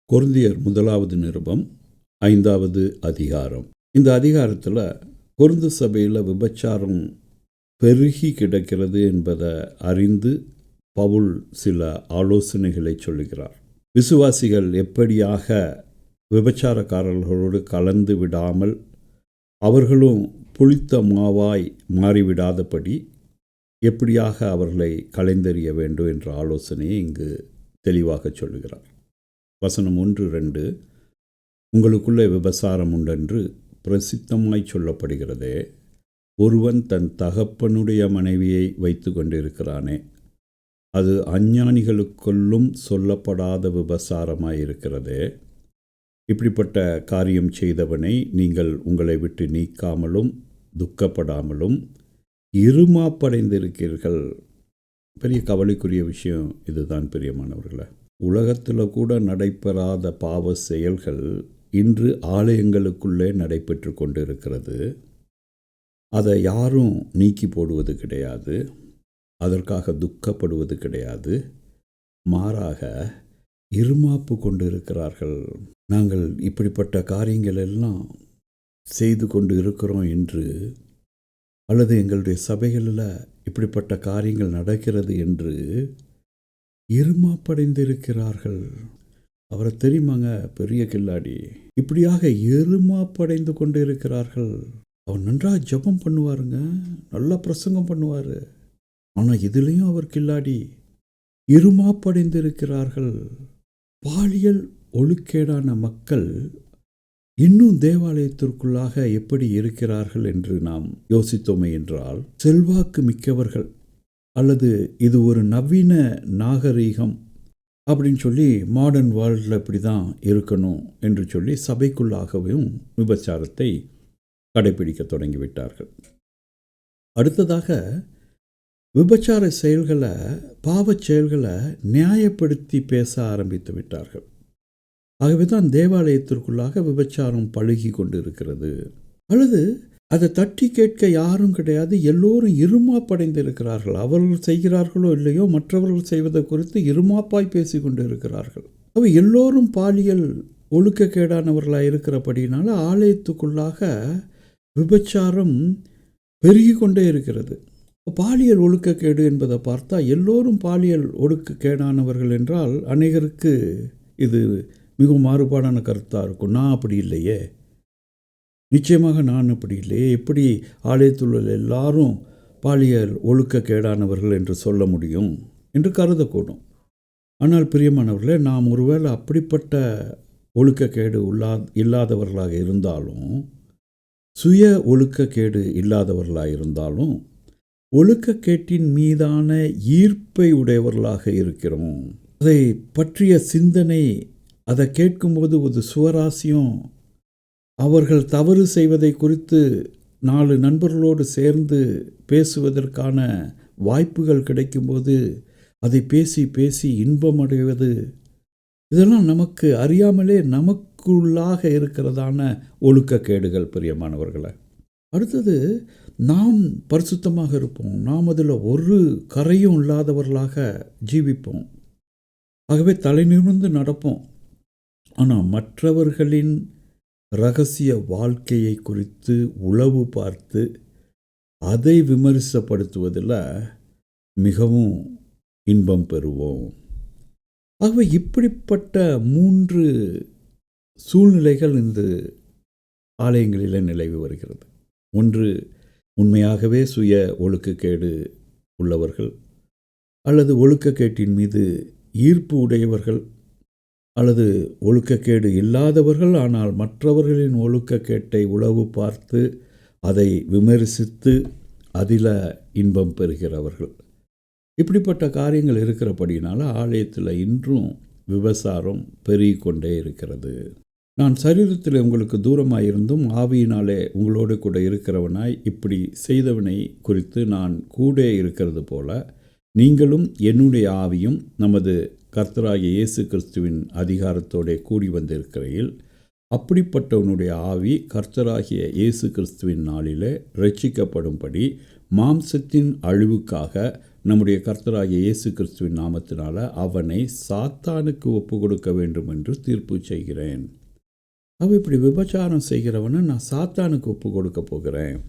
கொரிந்தியர் முதலாவது நிருபம் 5வது அதிகாரம். இந்த அதிகாரத்தில் கொரிந்து சபையில் விபச்சாரம் பெருகி கிடக்கிறது என்பதை அறிந்து பவுல் சில ஆலோசனைகளை சொல்லுகிறார். விசுவாசிகள் எப்படியாக விபச்சாரக்காரர்களோடு கலந்து விடாமல் அவர்களும் புளித்த மாவாய் மாறிவிடாதபடி எப்படியாக அவர்களை கலைந்தெறிய வேண்டும் என்ற ஆலோசனையை இங்கு தெளிவாக சொல்லுகிறார். வசனம் 1-2, உங்களுக்குள்ளே விபசாரம் உண்டென்று பிரசித்தமாய் சொல்லப்படுகிறதே, ஒருவன் தன் தகப்பனுடைய மனைவியை வைத்து கொண்டிருக்கிறானே, அது அஞ்ஞானிகளுக்குள்ளும் சொல்லப்படாத விபசாரமாயிருக்கிறதே. இப்படிப்பட்ட காரியம் செய்தவனை நீங்கள் உங்களை விட்டு நீக்காமலும் துக்கப்படாமலும் இருமாப்படைந்திருக்கிறீர்கள். பெரிய கவலைக்குரிய விஷயம் இதுதான் பிரியமானவர்களே. உலகத்தில் கூட நடைபெறாத பாவ செயல்கள் இன்று ஆலயங்களுக்குள்ளே நடைபெற்று கொண்டு இருக்கிறது. அதை யாரும் நீக்கி போடுவது கிடையாது, அதற்காக துக்கப்படுவது கிடையாது. மாறாக இருமாப்பு கொண்டு இருக்கிறார்கள். நாங்கள் இப்படிப்பட்ட காரியங்கள் எல்லாம் செய்து கொண்டு இருக்கிறோம் என்று, அல்லது எங்களுடைய சபைகளில் இப்படிப்பட்ட காரியங்கள் நடக்கிறது என்று இருமாப்படைந்திருக்கிறார்கள். அவரை தெரியுமாங்க, பெரிய கில்லாடி. இப்படியாக இருமாப்படைந்து கொண்டு இருக்கிறார்கள். அவர் நன்றாக ஜெபம் பண்ணுவாருங்க, நல்லா பிரசங்கம் பண்ணுவார். ஆனால் இதுலேயும் அவர் கில்லாடி. இருமாப்படைந்திருக்கிறார்கள். பாலியல் ஒழுக்கேடான மக்கள் இன்னும் தேவாலயத்திற்குள்ளாக எப்படி இருக்கிறார்கள் என்று நாம் யோசித்தோமே என்றால், செல்வாக்கு மிக்கவர்கள் அல்லது இது ஒரு நவீன நாகரீகம் அப்படின்னு சொல்லி மாடர்ன் வேர்ல்டில் இப்படி தான் இருக்கணும் என்று சொல்லி சபைக்குள்ளாகவும் விபச்சாரத்தை கடைபிடிக்க தொடங்கிவிட்டார்கள். அடுத்ததாக விபச்சார செயல்களை, பாவச் செயல்களை நியாயப்படுத்தி பேச ஆரம்பித்து விட்டார்கள். ஆகவே தான் தேவாலயத்திற்குள்ளாக விபச்சாரம் பழகி கொண்டு இருக்கிறது. அல்லது அதை தட்டி கேட்க யாரும் கிடையாது, எல்லோரும் இருமாப்படைந்து இருக்கிறார்கள். அவர்கள் செய்கிறார்களோ இல்லையோ, மற்றவர்கள் செய்வதை குறித்து இருமாப்பாய் பேசி கொண்டு இருக்கிறார்கள். அவை எல்லோரும் பாலியல் ஒழுக்கக்கேடானவர்களாக இருக்கிறபடினால ஆலயத்துக்குள்ளாக விபச்சாரம் பெருகி கொண்டே இருக்கிறது. பாலியல் ஒழுக்கக்கேடு என்பதை பார்த்தா எல்லோரும் பாலியல் ஒழுக்கக்கேடானவர்கள் என்றால் அநேகருக்கு இது மிகவும் மாறுபாடான கருத்தாக இருக்கும். நான் அப்படி இல்லையே, நிச்சயமாக நான் அப்படி இல்லையே, எப்படி ஆலயத்தில் உள்ள எல்லாரும் பாலியல் ஒழுக்கக்கேடானவர்கள் என்று சொல்ல முடியும் என்று கருதக்கூடும். ஆனால் பிரியமானவர்களே, நாம் ஒருவேளை அப்படிப்பட்ட ஒழுக்கக்கேடு இல்லாதவர்களாக இருந்தாலும், சுய ஒழுக்கக்கேடு இல்லாதவர்களாக இருந்தாலும், ஒழுக்கக்கேட்டின் மீதான ஈர்ப்பை உடையவர்களாக இருக்கிறோம். அதை பற்றிய சிந்தனை, அதை கேட்கும்போது ஒரு சுவராசியம், அவர்கள் தவறு செய்வதை குறித்து 4 நண்பர்களோடு சேர்ந்து பேசுவதற்கான வாய்ப்புகள் கிடைக்கும்போது அதை பேசி பேசி இன்பமடைவது, இதெல்லாம் நமக்கு அறியாமலே நமக்குள்ளாக இருக்கிறதான ஒழுக்கக்கேடுகள் பிரியமானவர்களை. அடுத்தது, நாம் பரிசுத்தமாக இருப்போம், நாம் அதில் ஒரு கரையும் இல்லாதவர்களாக ஜீவிப்போம். ஆகவே தலை நிமிர்ந்து நடப்போம். ஆனால் மற்றவர்களின் இரகசிய வாழ்க்கையை குறித்து உளவு பார்த்து அதை விமர்சப்படுத்துவதில் மிகவும் இன்பம் பெறுவோம். ஆகவே இப்படிப்பட்ட 3 சூழ்நிலைகள் இந்த ஆலயங்களில் நிலவி வருகிறது. ஒன்று, உண்மையாகவே சுய ஒழுக்கக்கேடு உள்ளவர்கள், அல்லது ஒழுக்கக்கேட்டின் மீது ஈர்ப்பு உடையவர்கள், அல்லது ஒழுக்கக்கேடு இல்லாதவர்கள் ஆனால் மற்றவர்களின் ஒழுக்கக்கேட்டை உளவு பார்த்து அதை விமர்சித்து அதில் இன்பம் பெறுகிறவர்கள். இப்படிப்பட்ட காரியங்கள் இருக்கிறபடினால ஆலயத்தில் இன்றும் விபசாரம் பெருகி கொண்டே இருக்கிறது. நான் சரீரத்தில் உங்களுக்கு தூரமாக இருந்தும் ஆவியினாலே உங்களோடு கூட இருக்கிறவனாய் இப்படி செய்தவனை குறித்து நான் கூட இருக்கிறது போல, நீங்களும் என்னுடைய ஆவியும் நமது கர்த்தராகிய இயேசு கிறிஸ்துவின் அதிகாரத்தோடு கூடி வந்திருக்கிறையில், அப்படிப்பட்டவனுடைய ஆவி கர்த்தராகிய இயேசு கிறிஸ்துவின் நாளிலே இரட்சிக்கப்படும்படி மாம்சத்தின் அழிவுக்காக நம்முடைய கர்த்தராகிய இயேசு கிறிஸ்துவின் நாமத்தினால அவனை சாத்தானுக்கு ஒப்பு கொடுக்க வேண்டும் என்று தீர்ப்பு செய்கிறேன். இப்படி விபச்சாரம் செய்கிறவனை நான் சாத்தானுக்கு ஒப்பு கொடுக்க போகிறேன்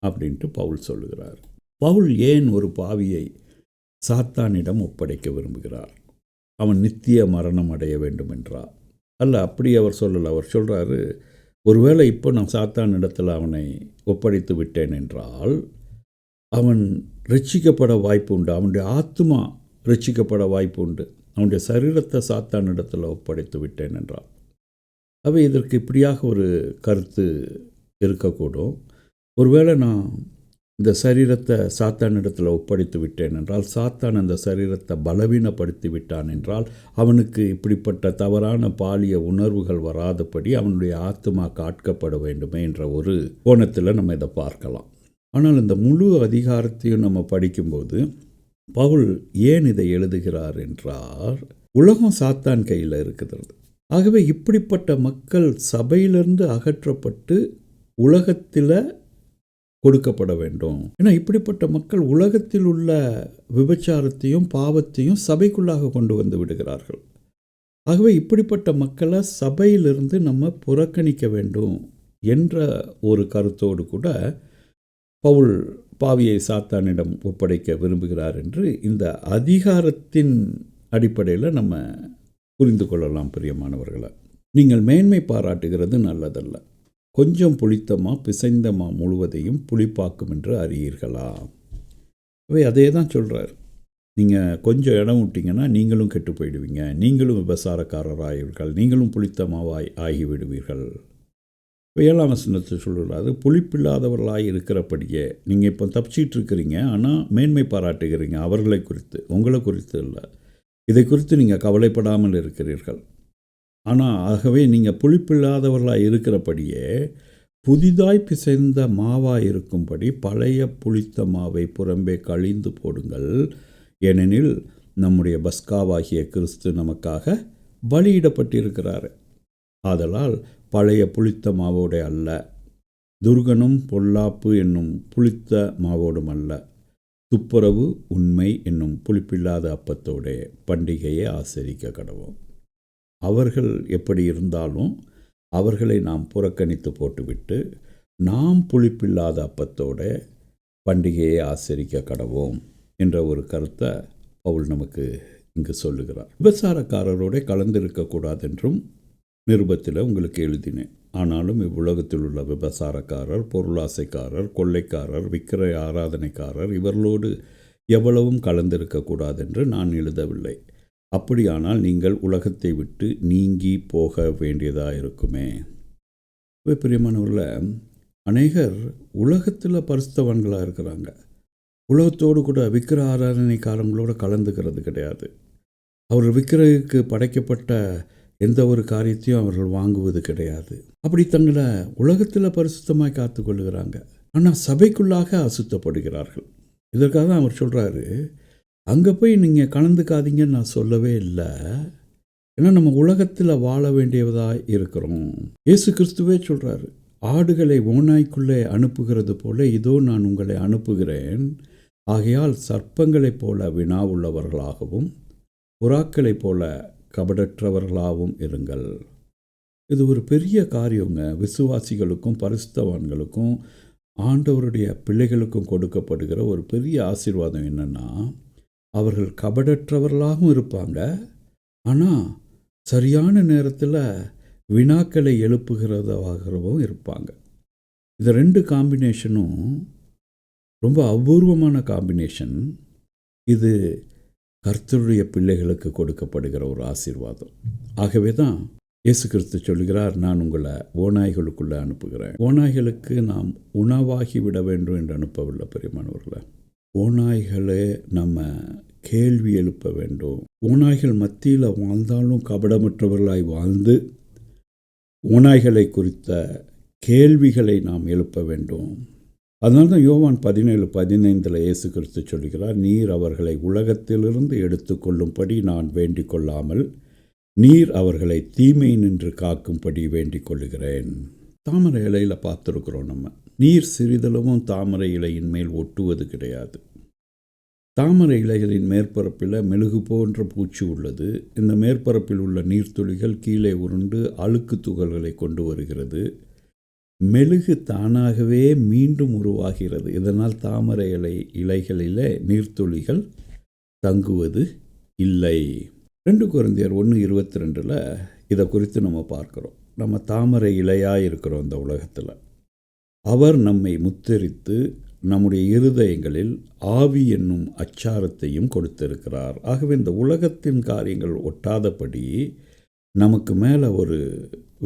அப்படின்ட்டு பவுல் சொல்லுகிறார். பவுல் ஏன் ஒரு பாவியை சாத்தானிடம் ஒப்படைக்க விரும்புகிறார்? அவன் நித்திய மரணம் அடைய வேண்டும் என்றார் அல்ல. அப்படி அவர் சொல்லலை. அவர் சொல்கிறாரு, ஒருவேளை இப்போ நான் சாத்தானிடத்தில் அவனை ஒப்படைத்து விட்டேன் என்றால் அவன் ரட்சிக்கப்பட வாய்ப்பு உண்டு, அவனுடைய ஆத்மா ரட்சிக்கப்பட வாய்ப்பு உண்டு. அவனுடைய சரீரத்தை சாத்தானிடத்தில் ஒப்படைத்து விட்டேன் என்றால் இதற்கு இப்படியாக ஒரு கருத்து இருக்கக்கூடும். ஒருவேளை நான் இந்த சரீரத்தை சாத்தானிடத்தில் ஒப்படைத்து விட்டேன் என்றால் சாத்தான் அந்த சரீரத்தை பலவீனப்படுத்தி விட்டான் என்றால் அவனுக்கு இப்படிப்பட்ட தவறான பாலிய உணர்வுகள் வராதபடி அவனுடைய ஆத்மா காட்கப்பட வேண்டுமே என்ற ஒரு கோணத்தில் நம்ம இதை பார்க்கலாம். ஆனால் இந்த முழு அதிகாரத்தையும் நம்ம படிக்கும்போது பவுல் ஏன் இதை எழுதுகிறார் என்றால், உலகம் சாத்தான் கையில் இருக்கிறது. ஆகவே இப்படிப்பட்ட மக்கள் சபையிலிருந்து அகற்றப்பட்டு உலகத்தில் கொடுக்கப்பட வேண்டும். ஏன்னா இப்படிப்பட்ட மக்கள் உலகத்தில் உள்ள விபச்சாரத்தையும் பாவத்தையும் சபைக்குள்ளாக கொண்டு வந்து விடுகிறார்கள். ஆகவே இப்படிப்பட்ட மக்களை சபையிலிருந்து நம்ம புறக்கணிக்க வேண்டும் என்ற ஒரு கருத்தோடு கூட பவுல் பாவியை சாத்தானிடம் ஒப்படைக்க விரும்புகிறார் என்று இந்த அதிகாரத்தின் அடிப்படையில் நம்ம புரிந்து கொள்ளலாம். பிரியமானவர்களை, நீங்கள் மேன்மை பாராட்டுகிறது நல்லதல்ல. கொஞ்சம் புளித்தமா பிசைந்தமா முழுவதையும் புளிப்பாக்கும் என்று அறியீர்களா? அதே தான் சொல்கிறார். நீங்கள் கொஞ்சம் இடம் விட்டிங்கன்னா நீங்களும் கெட்டு போயிடுவீங்க, நீங்களும் விபசாரக்காரராகிவிடுவீர்கள், நீங்களும் புளித்தமாவாய் ஆகிவிடுவீர்கள். 7ஆம் வசனத்தை சொல்கிறாரு, புளிப்பில்லாதவர்களாக இருக்கிறபடியே நீங்கள் இப்போ தப்பிச்சிட்டு இருக்கிறீங்க, ஆனால் மேன்மை பாராட்டுகிறீங்க அவர்களை குறித்து, உங்களை குறித்து இல்லை. இதை குறித்து நீங்கள் கவலைப்படாமல் இருக்கிறீர்கள். ஆனால் ஆகவே நீங்கள் புளிப்பில்லாதவர்களாக இருக்கிறபடியே புதிதாய் பிசைந்த மாவாக இருக்கும்படி பழைய புளித்த மாவை புறம்பே கழிந்து போடுங்கள். ஏனெனில் நம்முடைய பஸ்காவாகிய கிறிஸ்து நமக்காக பலியிடப்பட்டிருக்கிறார். ஆதலால் பழைய புளித்த மாவோடு அல்ல, துர்கனும் பொல்லாப்பு என்னும் புளித்த மாவோடும் அல்ல, துப்புரவு உண்மை என்னும் புளிப்பில்லாத அப்பத்தோடே பண்டிகையை ஆசரிக்க கடவோம். அவர்கள் எப்படி இருந்தாலும் அவர்களை நாம் புறக்கணித்து போட்டுவிட்டு நாம் புளிப்பில்லாத அப்பத்தோட பண்டிகையை ஆசரிக்க கடவோம் என்ற ஒரு கருத்தை பவுல் நமக்கு இங்கு சொல்லுகிறார். விபச்சாரக்காரரோட கலந்திருக்கக்கூடாதென்றும் நிருபத்தில் உங்களுக்கு எழுதினேன். ஆனாலும் இவ்வுலகத்தில் உள்ள விபசாரக்காரர், பொருளாசைக்காரர், கொள்ளைக்காரர், விக்கிர ஆராதனைக்காரர் இவர்களோடு எவ்வளவும் கலந்திருக்கக்கூடாதென்று நான் எழுதவில்லை. அப்படியானால் நீங்கள் உலகத்தை விட்டு நீங்கி போக வேண்டியதாக இருக்குமே. பிரியமானவர்கள, அநேகர் உலகத்தில் பரிசுத்தவான்களாக இருக்கிறாங்க. உலகத்தோடு கூட விக்கிர ஆராதனைக்காரங்களோடு கலந்துக்கிறது கிடையாது. அவர்கள் விக்கிரகுக்கு படைக்கப்பட்ட எந்த ஒரு காரியத்தையும் அவர்கள் வாங்குவது கிடையாது. அப்படி தங்களை உலகத்தில் பரிசுத்தமாய் காத்து கொள்ளுகிறாங்க. ஆனால் சபைக்குள்ளாக அசுத்தப்படுகிறார்கள். இதற்காக தான் அவர் சொல்கிறாரு, அங்கே போய் நீங்கள் கலந்துக்காதீங்கன்னு நான் சொல்லவே இல்லை. ஏன்னா நம்ம உலகத்தில் வாழ வேண்டியதாக இருக்கிறோம். இயேசு கிறிஸ்துவே சொல்கிறாரு, ஆடுகளை ஓநாய்க்குள்ளே அனுப்புகிறது போல இதோ நான் உங்களை அனுப்புகிறேன். ஆகையால் சர்ப்பங்களைப் போல வினாவுள்ளவர்களாகவும் புறாக்களைப் போல கபடற்றவர்களாகவும் இருங்கள். இது ஒரு பெரிய காரியங்க. விசுவாசிகளுக்கும் பரிசுத்தவான்களுக்கும் ஆண்டவருடைய பிள்ளைகளுக்கும் கொடுக்கப்படுகிற ஒரு பெரிய ஆசீர்வாதம் என்னென்னா, அவர்கள் கபடற்றவர்களாகவும் இருப்பாங்க, ஆனால் சரியான நேரத்தில் வினாக்களை எழுப்புகிறதாகவும் இருப்பாங்க. இது 2 காம்பினேஷனும் ரொம்ப அபூர்வமான காம்பினேஷன். இது கர்த்தருடைய பிள்ளைகளுக்கு கொடுக்கப்படுகிற ஒரு ஆசீர்வாதம். ஆகவே தான் இயேசு கிறிஸ்து சொல்கிறார், நான் உங்களை ஓநாய்களுக்குள்ளே அனுப்புகிறேன். ஓநாய்களுக்கு நாம் உணவாகி விட வேண்டும் என்று அனுப்பவில்லை. பெரியமானவர்களை, ஓநாய்களே நம்ம கேள்வி எழுப்ப வேண்டும். ஓநாய்கள் மத்தியில் வாழ்ந்தாலும் கபடமற்றவர்களாய் வாழ்ந்து ஓநாய்களை குறித்த கேள்விகளை நாம் எழுப்ப வேண்டும். அதனால தான் யோவான் 17:15 இயேசு கிறிஸ்து சொல்கிறார், நீர் அவர்களை உலகத்திலிருந்து எடுத்துக்கொள்ளும்படி நான் வேண்டிக் கொள்ளாமல் நீர் அவர்களை தீமை நின்று காக்கும்படி வேண்டிக் கொள்ளுகிறேன். தாமரை இலையில் பார்த்துருக்குறோம் நம்ம. நீர் சிறிதளவும் தாமரை இலையின் மேல் ஒட்டுவது கிடையாது. தாமரை இலைகளின் மேற்பரப்பில் மெழுகு போன்ற பூச்சி உள்ளது. இந்த மேற்பரப்பில் உள்ள நீர்த்துளிகள் கீழே உருண்டு அழுக்கு துகள்களை கொண்டு வருகிறது. மெழுகு தானாகவே மீண்டும் உருவாகிறது. இதனால் தாமரை இலைகளிலே நீர்த்துளிகள் தங்குவது இல்லை. 2 கொரிந்தியர் 1:22 இதை குறித்து நம்ம பார்க்குறோம். நம்ம தாமரை இலையாக இருக்கிறோம் இந்த உலகத்தில். அவர் நம்மை முத்தரித்து நம்முடைய இருதயங்களில் ஆவி என்னும் அச்சாரத்தையும் கொடுத்திருக்கிறார். ஆகவே இந்த உலகத்தின் காரியங்கள் ஒட்டாதபடி நமக்கு மேலே ஒரு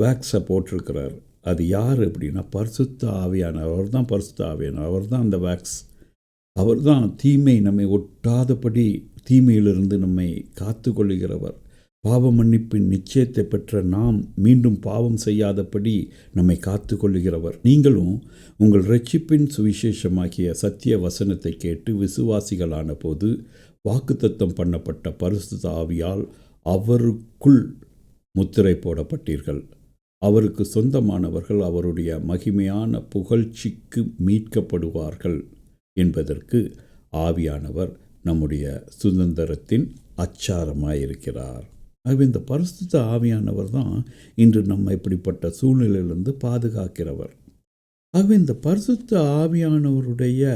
வேக்ஸை போட்டிருக்கிறார். அது யார் அப்படின்னா பரிசுத்த ஆவியானவர். அவர் தான் பரிசுத்த ஆவியானவர். அவர் தான் அந்த வேக்ஸ். அவர் தான் தீமை நம்மை ஒட்டாதபடி தீமையிலிருந்து நம்மை காத்து கொள்ளுகிறவர். பாவ மன்னிப்பின் நிச்சயத்தை பெற்ற நாம் மீண்டும் பாவம் செய்யாதபடி நம்மை காத்து கொள்ளுகிறவர். நீங்களும் உங்கள் இரட்சிப்பின் சுவிசேஷமாகிய சத்திய வசனத்தை கேட்டு விசுவாசிகளான போது வாக்குத்தத்தம் பண்ணப்பட்ட பரிசுத்த ஆவியால் அவருக்குள் முத்திரை போடப்பட்டீர்கள். அவருக்கு சொந்தமானவர்கள் அவருடைய மகிமையான புகழ்ச்சிக்கு மீட்கப்படுவார்கள் என்பதற்கு ஆவியானவர் நம்முடைய சுதந்திரத்தின் அச்சாரமாயிருக்கிறார். ஆகவே இந்த பரிசுத்த ஆவியானவர் தான் இன்று நம்ம இப்படிப்பட்ட சூழ்நிலையிலிருந்து பாதுகாக்கிறவர். ஆகவே இந்த பரிசுத்த ஆவியானவருடைய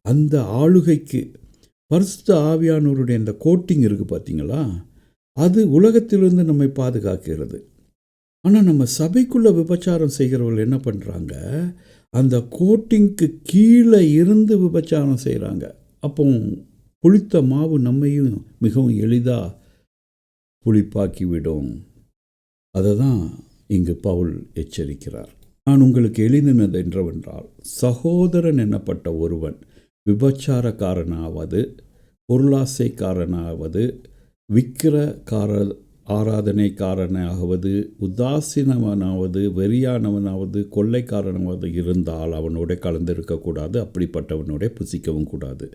அந்த ஆளுகைக்கு, பரிசுத்த ஆவியானவருடைய அந்த கோட்டிங் இருக்குது பார்த்தீங்களா, அது உலகத்திலிருந்து நம்மை பாதுகாக்கிறது. ஆனால் நம்ம சபைக்குள்ளே விபச்சாரம் செய்கிறவர்கள் என்ன பண்ணுறாங்க, அந்த கோட்டிங்க்கு கீழே இருந்து விபச்சாரம் செய்கிறாங்க. அப்போ புளித்த மாவு நம்மையும் மிகவும் எளிதாக புளிப்பாக்கிவிடும். அதை தான் இங்கு பவுல் எச்சரிக்கிறார். நான் உங்களுக்கு எழுதினது என்றவென்றால், சகோதரன் எனப்பட்ட ஒருவன் விபச்சாரக்காரனாவது, பொருளாசைக்காரனாவது, ஆராதனைக்காரனாவது, உதாசீனவனாவது, வெறியானவனாவது, கொள்ளைக்காரனாவது இருந்தால் அவனோட கலந்திருக்கக்கூடாது. அப்படிப்பட்டவனோட புசிக்கவும் கூடாது.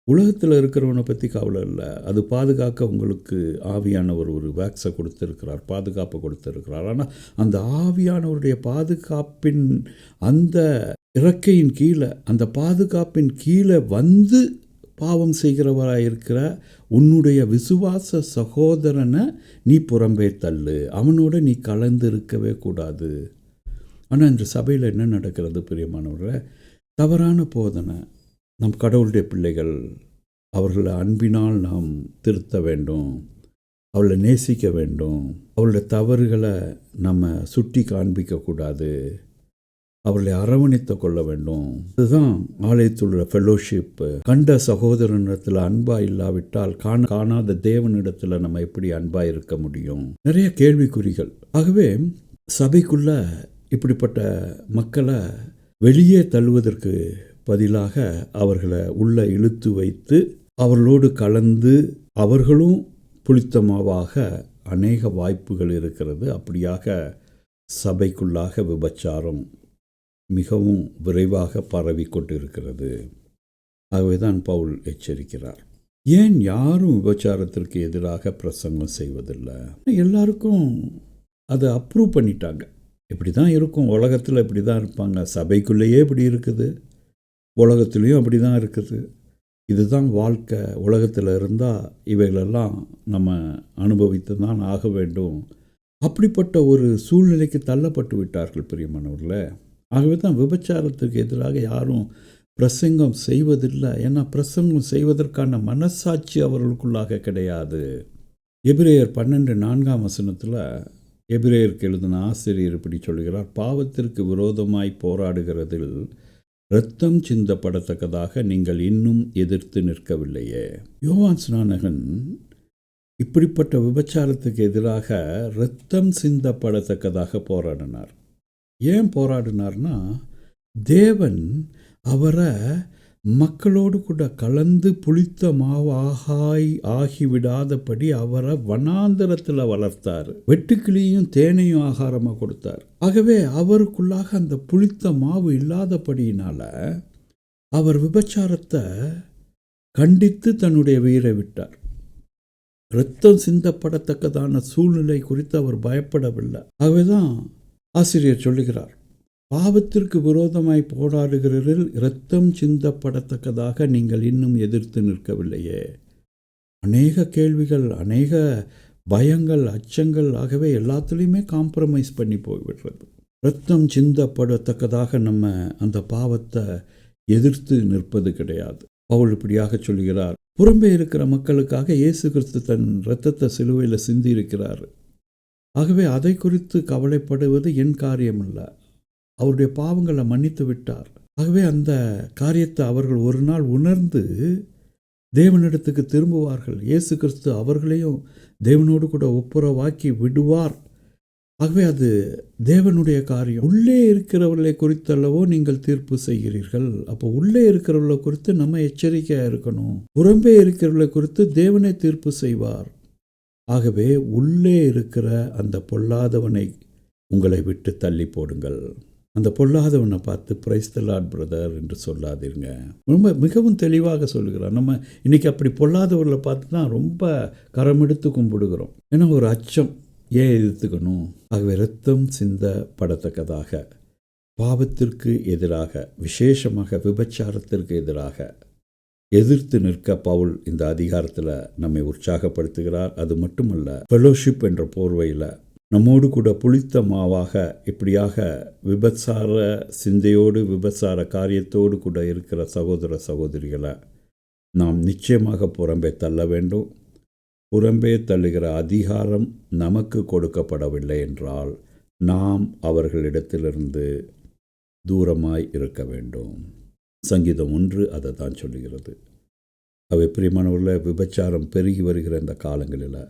உலகத்தில் இருக்கிறவனை பற்றி கவலை இல்லை. அது பாதுகாக்க உங்களுக்கு ஆவியானவர் ஒரு வேக்ஸை கொடுத்துருக்கிறார், பாதுகாப்பை கொடுத்துருக்கிறார். ஆனால் அந்த ஆவியானவருடைய பாதுகாப்பின் அந்த இறக்கையின் கீழே, அந்த பாதுகாப்பின் கீழே வந்து பாவம் செய்கிறவராக இருக்கிற உன்னுடைய விசுவாச சகோதரனை நீ புறம்பே தள்ளு. அவனோட நீ கலந்து இருக்கவே கூடாது. ஆனால் இந்த சபையில் என்ன நடக்கிறது பிரியமானவர்களே, தவறான போதனை. நம் கடவுளுடைய பிள்ளைகள், அவர்களை அன்பினால் நாம் திருத்த வேண்டும், அவளை நேசிக்க வேண்டும், அவளுடைய தவறுகளை நம்ம சுட்டி காண்பிக்கக்கூடாது, அவர்களை அரவணைத்து கொள்ள வேண்டும். இதுதான் ஆலயத்தில் உள்ள ஃபெலோஷிப். கண்ட சகோதரனிடத்தில் அன்பா இல்லாவிட்டால் காணாத தேவனிடத்தில் நம்ம எப்படி அன்பா இருக்க முடியும்? நிறைய கேள்விக்குறிகள். ஆகவே சபைக்குள்ள இப்படிப்பட்ட மக்களை வெளியே தள்ளுவதற்கு பதிலாக அவர்களை உள்ள இழுத்து வைத்து அவர்களோடு கலந்து அவர்களும் புளித்தமாவாக அநேக வாய்ப்புகள் இருக்கிறது. அப்படியாக சபைக்குள்ளாக விபச்சாரம் மிகவும் விரைவாக பரவி கொண்டிருக்கிறது. ஆகவே தான் பவுல் எச்சரிக்கிறார். ஏன் யாரும் விபச்சாரத்திற்கு எதிராக பிரசங்கம் செய்வதில்லை? எல்லாருக்கும் அதை அப்ரூவ் பண்ணிட்டாங்க. இப்படி தான் இருக்கும், உலகத்தில் இப்படி தான் இருப்பாங்க. சபைக்குள்ளேயே இப்படி இருக்குது, உலகத்துலேயும் அப்படி தான் இருக்குது. இதுதான் வாழ்க்கை. உலகத்தில் இருந்தால் இவைகளெல்லாம் நம்ம அனுபவித்து தான் ஆக வேண்டும். அப்படிப்பட்ட ஒரு சூழ்நிலைக்கு தள்ளப்பட்டு விட்டார்கள் பிரியமானவர்களே. ஆகவே தான் விபச்சாரத்துக்கு எதிராக யாரும் பிரசங்கம் செய்வதில்லை. ஏன்னா பிரசங்கம் செய்வதற்கான மனசாட்சி அவர்களுக்குள்ளாக கிடையாது. எபிரேயர் 12:4 எபிரேயருக்கு எழுதின ஆசிரியர் இப்படி சொல்கிறார்: பாவத்திற்கு விரோதமாய் போராடுகிறதில் இரத்தம் சிந்தப்படத்தக்கதாக நீங்கள் இன்னும் எதிர்த்து நிற்கவில்லையே. யோவான் ஸ்நானகன் இப்படிப்பட்ட விபச்சாரத்துக்கு எதிராக இரத்தம் சிந்தப்படத்தக்கதாக போராடினார். ஏன் போராடினார்னா, தேவன் அவரை மக்களோடு கூட கலந்து புளித்த மாவாகாய் ஆகிவிடாதபடி அவரை வனாந்தரத்தில் வளர்த்தார். வெட்டுக்கிளியும் தேனையும் ஆகாரமாக கொடுத்தார். ஆகவே அவருக்குள்ளாக அந்த புளித்த மாவு இல்லாதபடியினால அவர் விபச்சாரத்தை கண்டித்து தன்னுடைய உயிரை விட்டார். இரத்தம் சிந்தப்படத்தக்கதான சூழ்நிலை குறித்து அவர் பயப்படவில்லை. ஆகவேதான் ஆசிரியர் சொல்லுகிறார், பாவத்திற்கு விரோதமாய் போராடுகிறதில் இரத்தம் சிந்தப்படத்தக்கதாக நீங்கள் இன்னும் எதிர்த்து நிற்கவில்லையே. அநேக கேள்விகள், அநேக பயங்கள், அச்சங்கள், ஆகவே எல்லாத்துலேயுமே காம்ப்ரமைஸ் பண்ணி போய்விடுறது. இரத்தம் சிந்தப்படத்தக்கதாக நம்ம அந்த பாவத்தை எதிர்த்து நிற்பது கிடையாது. பவுல் இப்படியாக சொல்கிறார், புறம்பே இருக்கிற மக்களுக்காக இயேசு கிறிஸ்து தன் இரத்தத்தை சிலுவையில் சிந்தி இருக்கிறார். ஆகவே அதை குறித்து கவலைப்படுவது என் காரியமல்ல. அவருடைய பாவங்களை மன்னித்து விட்டார். ஆகவே அந்த காரியத்தை அவர்கள் ஒரு நாள் உணர்ந்து தேவனிடத்துக்கு திரும்புவார்கள். இயேசு கிறிஸ்து அவர்களையும் தேவனோடு கூட ஒப்புரவாக்கி விடுவார். ஆகவே அது தேவனுடைய காரியம். உள்ளே இருக்கிறவர்களை குறித்தல்லவோ நீங்கள் தீர்ப்பு செய்கிறீர்கள். அப்போ உள்ளே இருக்கிறவர்களை குறித்து நம்ம எச்சரிக்கையாக இருக்கணும். புறம்பே இருக்கிறவர்களை குறித்து தேவனே தீர்ப்பு செய்வார். ஆகவே உள்ளே இருக்கிற அந்த பொல்லாதவனை உங்களை விட்டு தள்ளி போடுங்கள். அந்த பொல்லாதவனை பார்த்து பிரைஸ் தி லார்ட் பிரதர் என்று சொல்லாதீங்க. ரொம்ப மிகவும் தெளிவாக சொல்லுகிறார். நம்ம இன்றைக்கி அப்படி பொல்லாதவர்களை பார்த்து தான் ரொம்ப கரமெடுத்து கும்பிடுகிறோம். ஏன்னா ஒரு அச்சம், ஏன் எதிர்த்துக்கணும். ஆகவே இரத்தம் சிந்தப்படத்தக்கதாக, பாவத்திற்கு எதிராக, விசேஷமாக விபச்சாரத்திற்கு எதிராக எதிர்த்து நிற்க பவுல் இந்த அதிகாரத்தில் நம்மை உற்சாகப்படுத்துகிறார். அது மட்டுமல்ல, ஃபெலோஷிப் என்ற போர்வையில் நம்மோடு கூட புளித்த மாவாக இப்படியாக விபச்சார சிந்தையோடு, விபச்சார காரியத்தோடு கூட இருக்கிற சகோதர சகோதரிகளை நாம் நிச்சயமாக புறம்பே தள்ள வேண்டும். புறம்பே தள்ளுகிற அதிகாரம் நமக்கு கொடுக்கப்படவில்லை என்றால் நாம் அவர்களிடத்திலிருந்து தூரமாய் இருக்க வேண்டும். சங்கீதம் 1 அதை தான் சொல்லுகிறது. அவை பிரியமானவர்களே, விபச்சாரம் பெருகி வருகிற இந்த காலங்களில்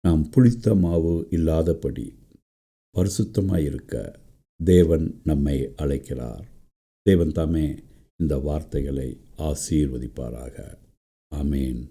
நாம் புளித்த மாவு இல்லாதபடி பரிசுத்தமாய் இருக்க தேவன் நம்மை அழைக்கிறார். தேவன் தாமே இந்த வார்த்தைகளை ஆசீர்வதிப்பாராக. ஆமேன்.